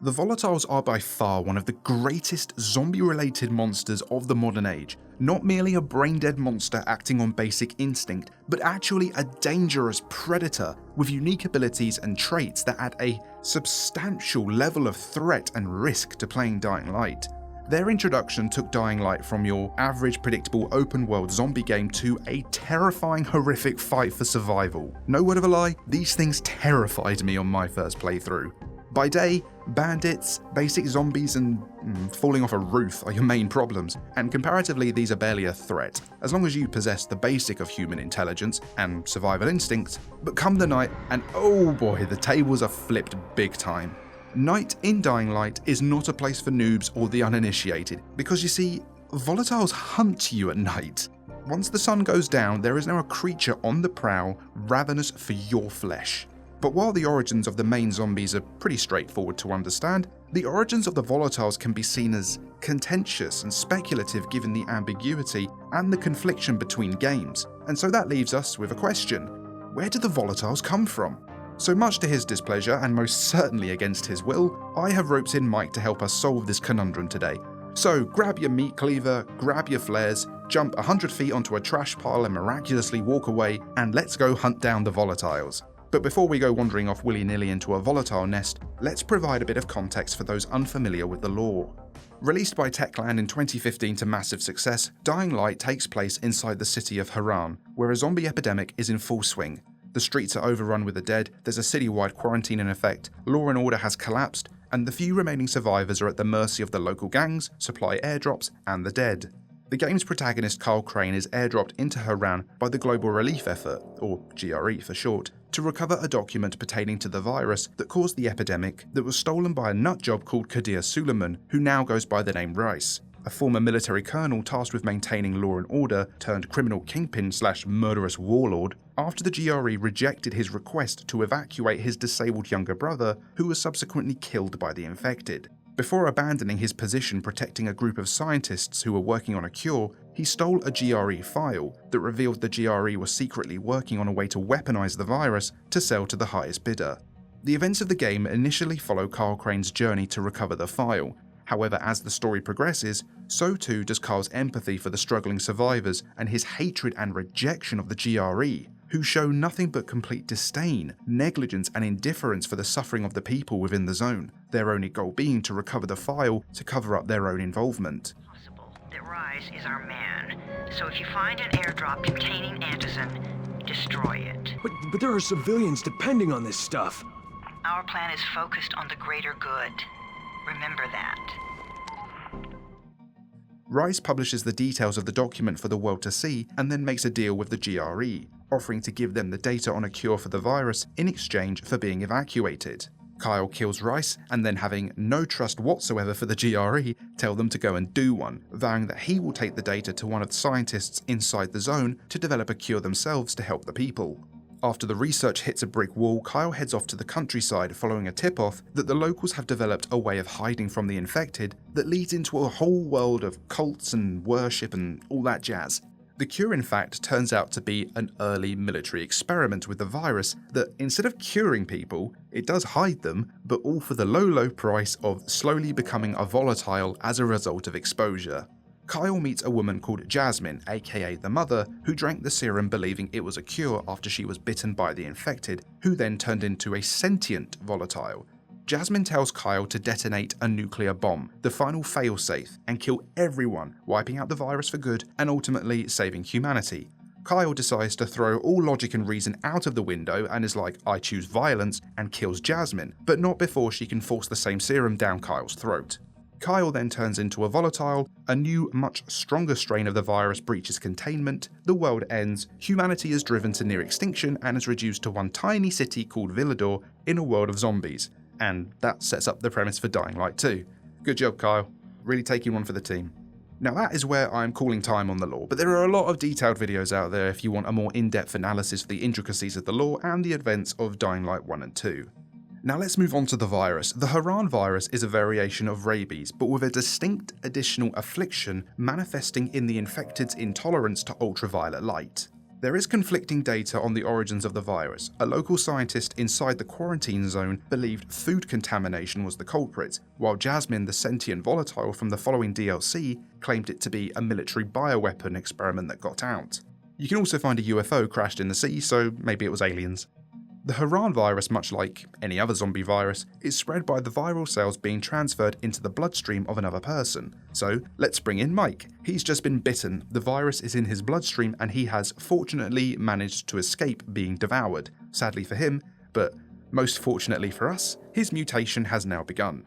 The Volatiles are by far one of the greatest zombie-related monsters of the modern age. Not merely a brain-dead monster acting on basic instinct, but actually a dangerous predator with unique abilities and traits that add a substantial level of threat and risk to playing Dying Light. Their introduction took Dying Light from your average predictable open-world zombie game to a terrifying, horrific fight for survival. No word of a lie, these things terrified me on my first playthrough. By day, bandits, basic zombies, and falling off a roof are your main problems, and comparatively these are barely a threat, as long as you possess the basic of human intelligence and survival instincts. But come the night, and oh boy, the tables are flipped big time. Night in Dying Light is not a place for noobs or the uninitiated, because you see, Volatiles hunt you at night. Once the sun goes down, there is now a creature on the prowl, ravenous for your flesh. But while the origins of the main zombies are pretty straightforward to understand, the origins of the Volatiles can be seen as contentious and speculative given the ambiguity and the confliction between games. And so that leaves us with a question: where did the Volatiles come from? So much to his displeasure, and most certainly against his will, I have roped in Mike to help us solve this conundrum today. So grab your meat cleaver, grab your flares, jump 100 feet onto a trash pile and miraculously walk away, and let's go hunt down the Volatiles. But before we go wandering off willy-nilly into a volatile nest, let's provide a bit of context for those unfamiliar with the lore. Released by Techland in 2015 to massive success, Dying Light takes place inside the city of Harran, where a zombie epidemic is in full swing. The streets are overrun with the dead, there's a citywide quarantine in effect, law and order has collapsed, and the few remaining survivors are at the mercy of the local gangs, supply airdrops, and the dead. The game's protagonist Kyle Crane is airdropped into Harran by the Global Relief Effort, or GRE for short, to recover a document pertaining to the virus that caused the epidemic that was stolen by a nutjob called Kadir Suleiman, who now goes by the name Rice, a former military colonel tasked with maintaining law and order turned criminal kingpin / murderous warlord, after the GRE rejected his request to evacuate his disabled younger brother, who was subsequently killed by the infected. Before abandoning his position protecting a group of scientists who were working on a cure, he stole a GRE file that revealed the GRE was secretly working on a way to weaponize the virus to sell to the highest bidder. The events of the game initially follow Kyle Crane's journey to recover the file. However, as the story progresses, so too does Kyle's empathy for the struggling survivors and his hatred and rejection of the GRE, who show nothing but complete disdain, negligence and indifference for the suffering of the people within the zone, their only goal being to recover the file to cover up their own involvement. That Rise is our man, so if you find an airdrop containing Antizin, destroy it. But there are civilians depending on this stuff. Our plan is focused on the greater good. Remember that. Rice publishes the details of the document for the world to see and then makes a deal with the GRE, offering to give them the data on a cure for the virus in exchange for being evacuated. Kyle kills Rice and then, having no trust whatsoever for the GRE, tell them to go and do one, vowing that he will take the data to one of the scientists inside the zone to develop a cure themselves to help the people. After the research hits a brick wall, Kyle heads off to the countryside following a tip-off that the locals have developed a way of hiding from the infected that leads into a whole world of cults and worship and all that jazz. The cure, in fact, turns out to be an early military experiment with the virus that, instead of curing people, it does hide them, but all for the low price of slowly becoming a volatile as a result of exposure. Kyle meets a woman called Jasmine, aka the Mother, who drank the serum believing it was a cure after she was bitten by the infected, who then turned into a sentient volatile. Jasmine tells Kyle to detonate a nuclear bomb, the final failsafe, and kill everyone, wiping out the virus for good and ultimately saving humanity. Kyle decides to throw all logic and reason out of the window and is like, I choose violence, and kills Jasmine, but not before she can force the same serum down Kyle's throat. Kyle then turns into a volatile, a new, much stronger strain of the virus breaches containment, the world ends, humanity is driven to near extinction and is reduced to one tiny city called Villador in a world of zombies. And that sets up the premise for Dying Light 2. Good job, Kyle. Really taking one for the team. Now that is where I'm calling time on the lore, but there are a lot of detailed videos out there if you want a more in-depth analysis of the intricacies of the lore and the events of Dying Light 1 and 2. Now let's move on to the virus. The Harran Virus is a variation of rabies, but with a distinct additional affliction manifesting in the infected's intolerance to ultraviolet light. There is conflicting data on the origins of the virus. A local scientist inside the quarantine zone believed food contamination was the culprit, while Jasmine, the sentient volatile from the following DLC, claimed it to be a military bioweapon experiment that got out. You can also find a UFO crashed in the sea, so maybe it was aliens. The Harran virus, much like any other zombie virus, is spread by the viral cells being transferred into the bloodstream of another person. So let's bring in Mike. He's just been bitten, the virus is in his bloodstream, and he has fortunately managed to escape being devoured. Sadly for him, but most fortunately for us, his mutation has now begun.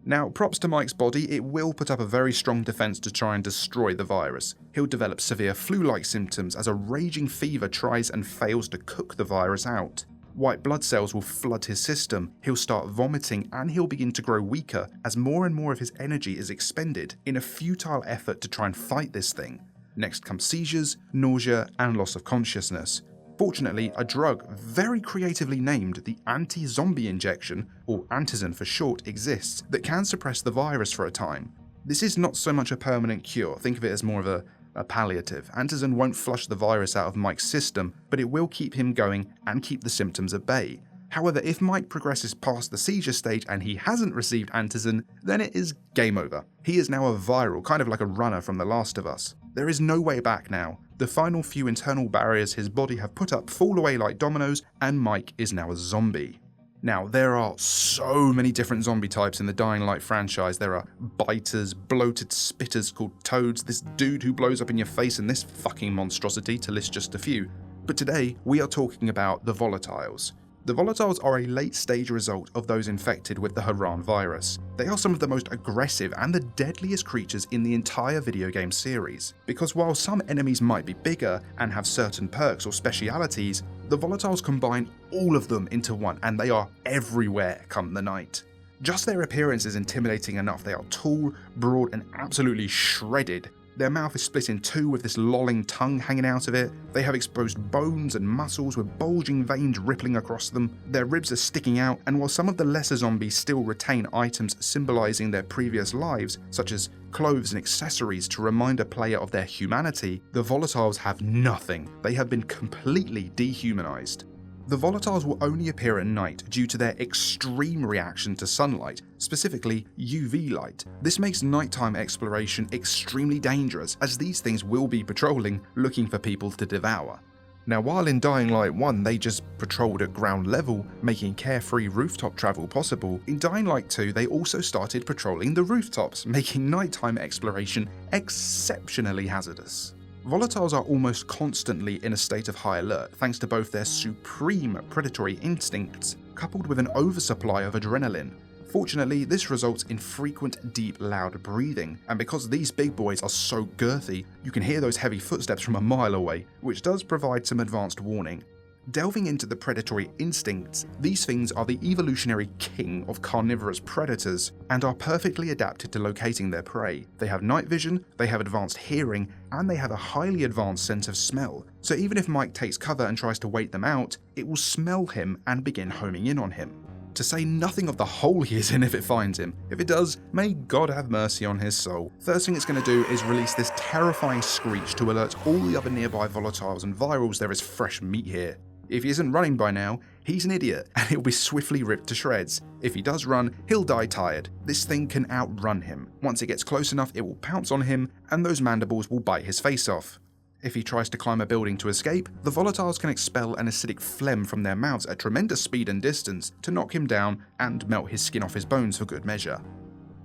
Now, props to Mike's body, it will put up a very strong defense to try and destroy the virus. He'll develop severe flu-like symptoms as a raging fever tries and fails to cook the virus out. White blood cells will flood his system, he'll start vomiting, and he'll begin to grow weaker as more and more of his energy is expended in a futile effort to try and fight this thing. Next come seizures, nausea, and loss of consciousness. Fortunately, a drug very creatively named the anti-zombie injection, or antizin for short, exists that can suppress the virus for a time. This is not so much a permanent cure, think of it as more of a palliative. Antizin won't flush the virus out of Mike's system, but it will keep him going and keep the symptoms at bay. However, if Mike progresses past the seizure stage and he hasn't received antizin, then it is game over. He is now a viral, kind of like a runner from The Last of Us. There is no way back now. The final few internal barriers his body have put up fall away like dominoes, and Mike is now a zombie. Now, there are so many different zombie types in the Dying Light franchise. There are biters, bloated spitters called toads, this dude who blows up in your face, and this fucking monstrosity, to list just a few. But today, we are talking about the Volatiles. The Volatiles are a late-stage result of those infected with the Harran virus. They are some of the most aggressive and the deadliest creatures in the entire video game series, because while some enemies might be bigger and have certain perks or specialities, the Volatiles combine all of them into one, and they are everywhere come the night. Just their appearance is intimidating enough. They are tall, broad, and absolutely shredded. Their mouth is split in two with this lolling tongue hanging out of it. They have exposed bones and muscles with bulging veins rippling across them. Their ribs are sticking out, and while some of the lesser zombies still retain items symbolizing their previous lives, such as clothes and accessories to remind a player of their humanity, the Volatiles have nothing. They have been completely dehumanized. The Volatiles will only appear at night due to their extreme reaction to sunlight, specifically UV light. This makes nighttime exploration extremely dangerous, as these things will be patrolling, looking for people to devour. Now, while in Dying Light 1 they just patrolled at ground level, making carefree rooftop travel possible, in Dying Light 2 they also started patrolling the rooftops, making nighttime exploration exceptionally hazardous. Volatiles are almost constantly in a state of high alert thanks to both their supreme predatory instincts coupled with an oversupply of adrenaline. Fortunately, this results in frequent, deep, loud breathing, and because these big boys are so girthy, you can hear those heavy footsteps from a mile away, which does provide some advanced warning. Delving into the predatory instincts, these things are the evolutionary king of carnivorous predators and are perfectly adapted to locating their prey. They have night vision, they have advanced hearing, and they have a highly advanced sense of smell. So even if Mike takes cover and tries to wait them out, it will smell him and begin homing in on him. To say nothing of the hole he is in if it finds him. If it does, may God have mercy on his soul. First thing it's going to do is release this terrifying screech to alert all the other nearby volatiles and virals there is fresh meat here. If he isn't running by now, he's an idiot and he'll be swiftly ripped to shreds. If he does run, he'll die tired. This thing can outrun him. Once it gets close enough, it will pounce on him and those mandibles will bite his face off. If he tries to climb a building to escape, the volatiles can expel an acidic phlegm from their mouths at tremendous speed and distance to knock him down and melt his skin off his bones for good measure.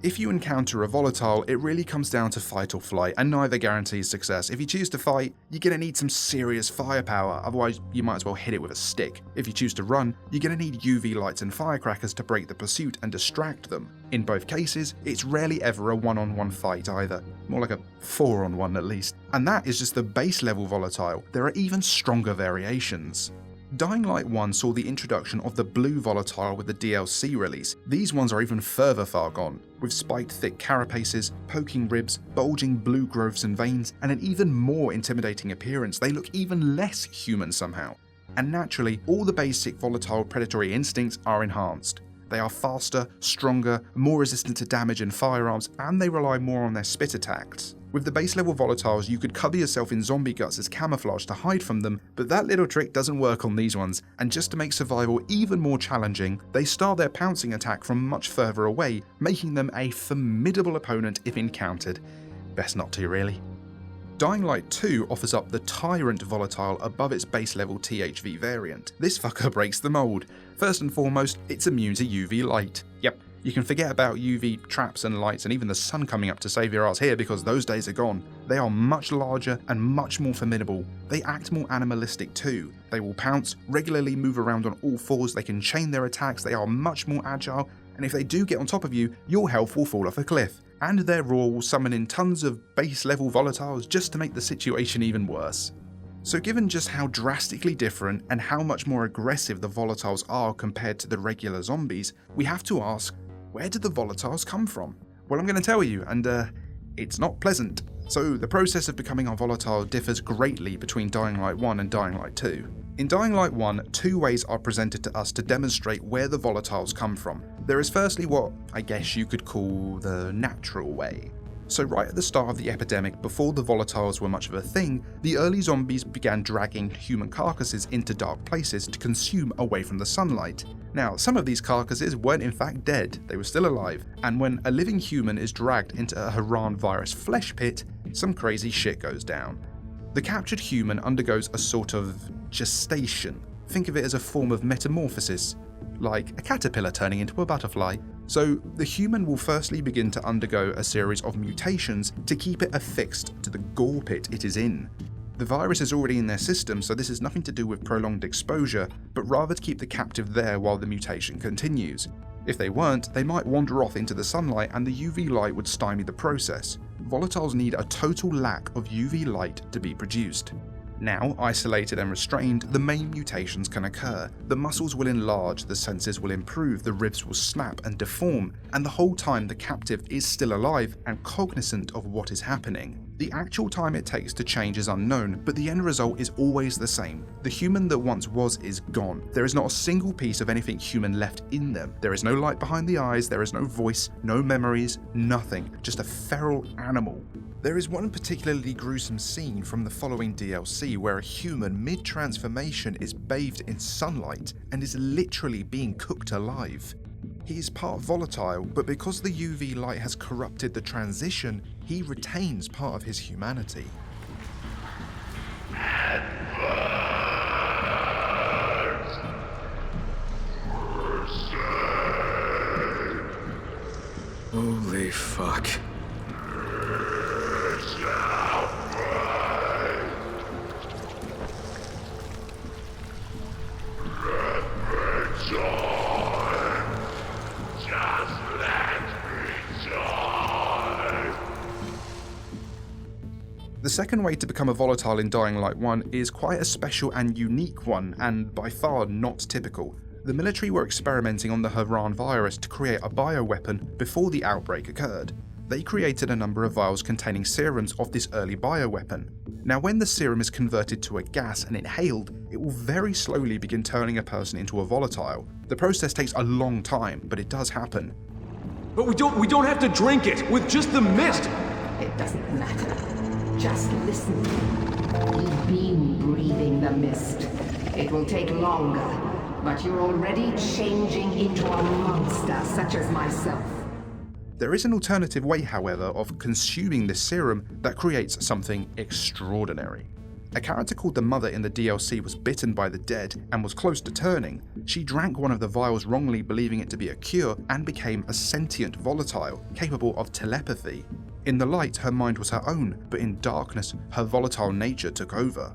If you encounter a volatile, it really comes down to fight or flight, and neither guarantees success. If you choose to fight, you're going to need some serious firepower, otherwise you might as well hit it with a stick. If you choose to run, you're going to need UV lights and firecrackers to break the pursuit and distract them. In both cases, it's rarely ever a one-on-one fight either, more like a 4-on-1 at least. And that is just the base level volatile. There are even stronger variations. Dying Light 1 saw the introduction of the blue volatile with the DLC release. These ones are even further far gone, with spiked thick carapaces, poking ribs, bulging blue growths and veins, and an even more intimidating appearance. They look even less human somehow. And naturally, all the basic volatile predatory instincts are enhanced. They are faster, stronger, more resistant to damage and firearms, and they rely more on their spit attacks. With the base level volatiles, you could cover yourself in zombie guts as camouflage to hide from them, but that little trick doesn't work on these ones, and just to make survival even more challenging, they start their pouncing attack from much further away, making them a formidable opponent if encountered. Best not to, really. Dying Light 2 offers up the Tyrant Volatile above its base level THV variant. This fucker breaks the mold. First and foremost, it's immune to UV light. Yep, you can forget about UV traps and lights and even the sun coming up to save your ass here because those days are gone. They are much larger and much more formidable. They act more animalistic too. They will pounce, regularly move around on all fours, they can chain their attacks, they are much more agile, and if they do get on top of you, your health will fall off a cliff. And their roar will summon in tons of base level volatiles just to make the situation even worse. So given just how drastically different and how much more aggressive the volatiles are compared to the regular zombies, we have to ask, where did the volatiles come from? Well, I'm going to tell you, and it's not pleasant. So the process of becoming a volatile differs greatly between Dying Light 1 and Dying Light 2. In Dying Light 1, two ways are presented to us to demonstrate where the volatiles come from. There is firstly what I guess you could call the natural way. So right at the start of the epidemic, before the volatiles were much of a thing, the early zombies began dragging human carcasses into dark places to consume away from the sunlight. Now, some of these carcasses weren't in fact dead, they were still alive, and when a living human is dragged into a Harran Virus flesh pit, some crazy shit goes down. The captured human undergoes a sort of gestation. Think of it as a form of metamorphosis, like a caterpillar turning into a butterfly. So the human will firstly begin to undergo a series of mutations to keep it affixed to the gore pit it is in. The virus is already in their system, so this is nothing to do with prolonged exposure, but rather to keep the captive there while the mutation continues. If they weren't, they might wander off into the sunlight and the UV light would stymie the process. Volatiles need a total lack of UV light to be produced. Now, isolated and restrained, the main mutations can occur. The muscles will enlarge, the senses will improve, the ribs will snap and deform, and the whole time the captive is still alive and cognizant of what is happening. The actual time it takes to change is unknown, but the end result is always the same. The human that once was is gone. There is not a single piece of anything human left in them. There is no light behind the eyes, there is no voice, no memories, nothing. Just a feral animal. There is one particularly gruesome scene from the following DLC where a human mid-transformation is bathed in sunlight and is literally being cooked alive. He is part volatile, but because the UV light has corrupted the transition, he retains part of his humanity. Holy fuck. The second way to become a volatile in Dying Light 1 is quite a special and unique one, and by far not typical. The military were experimenting on the Harran Virus to create a bioweapon before the outbreak occurred. They created a number of vials containing serums of this early bioweapon. Now, when the serum is converted to a gas and inhaled, it will very slowly begin turning a person into a volatile. The process takes a long time, but it does happen. But we don't have to drink it with just the mist. It doesn't matter. Just listen. You've been breathing the mist. It will take longer, but you're already changing into a monster such as myself. There is an alternative way, however, of consuming this serum that creates something extraordinary. A character called the Mother in the DLC was bitten by the dead and was close to turning. She drank one of the vials wrongly, believing it to be a cure, and became a sentient volatile, capable of telepathy. In the light, her mind was her own, but in darkness, her volatile nature took over.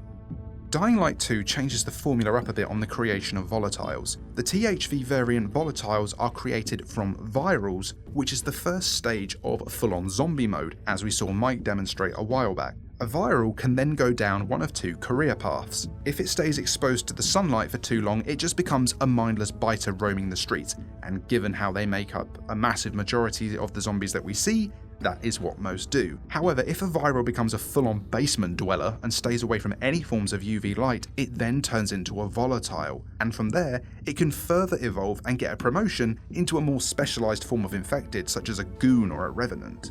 Dying Light 2 changes the formula up a bit on the creation of volatiles. The THV variant volatiles are created from virals, which is the first stage of full-on zombie mode, as we saw Mike demonstrate a while back. A viral can then go down one of two career paths. If it stays exposed to the sunlight for too long, it just becomes a mindless biter roaming the streets, and given how they make up a massive majority of the zombies that we see, that is what most do. However, if a viral becomes a full-on basement dweller and stays away from any forms of UV light, it then turns into a volatile, and from there, it can further evolve and get a promotion into a more specialized form of infected, such as a goon or a revenant.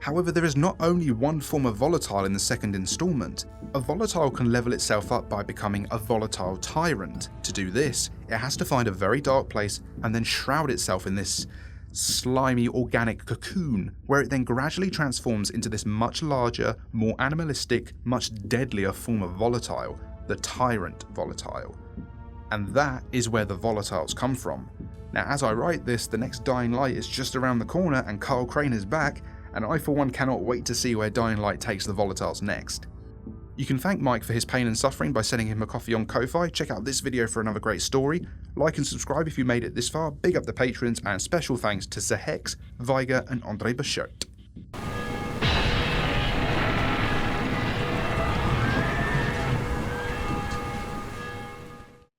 However, there is not only one form of volatile in the second installment. A volatile can level itself up by becoming a volatile tyrant. To do this, it has to find a very dark place and then shroud itself in this slimy organic cocoon, where it then gradually transforms into this much larger, more animalistic, much deadlier form of volatile, the tyrant volatile. And that is where the volatiles come from. Now, as I write this, the next Dying Light is just around the corner and Kyle Crane is back, and I for one cannot wait to see where Dying Light takes the volatiles next. You can thank Mike for his pain and suffering by sending him a coffee on Ko-Fi. Check out this video for another great story. Like and subscribe if you made it this far. Big up the patrons, and special thanks to Zehex, Viger and Andre Bachot.